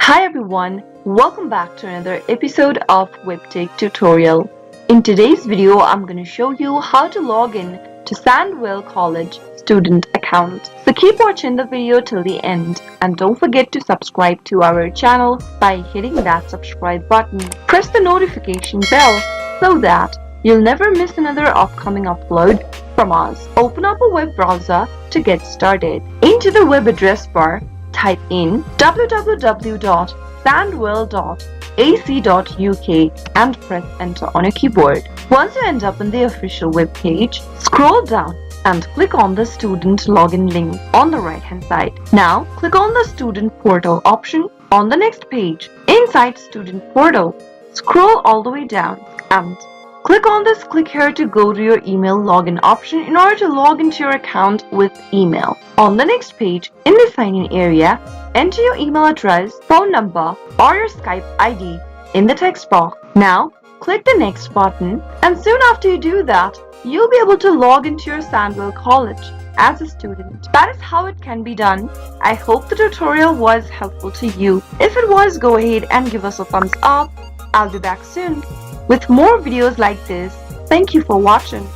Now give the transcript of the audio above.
Hi everyone, welcome back to another episode of Webtech Tutorial. In today's video, I'm going to show you how to log in to Sandwell College student account. So keep watching the video till the end and don't forget to subscribe to our channel by hitting that subscribe button. Press the notification bell so that you'll never miss another upcoming upload from us. Open up a web browser to get started. Into the web address bar, type in www.sandwell.ac.uk and press enter on your keyboard. Once you end up on the official web page, scroll down and click on the student login link on the right hand side. Now click on the student portal option on the next page. Inside student portal, scroll all the way down and click on this click here to go to your email login option in order to log into your account with email. On the next page, in the sign in area, enter your email address, phone number or your Skype ID in the text box. Now click the next button and soon after you do that, you'll be able to log into your Sandwell College as a student. That is how it can be done. I hope the tutorial was helpful to you. If it was, go ahead and give us a thumbs up. I'll be back soon with more videos like this. Thank you for watching.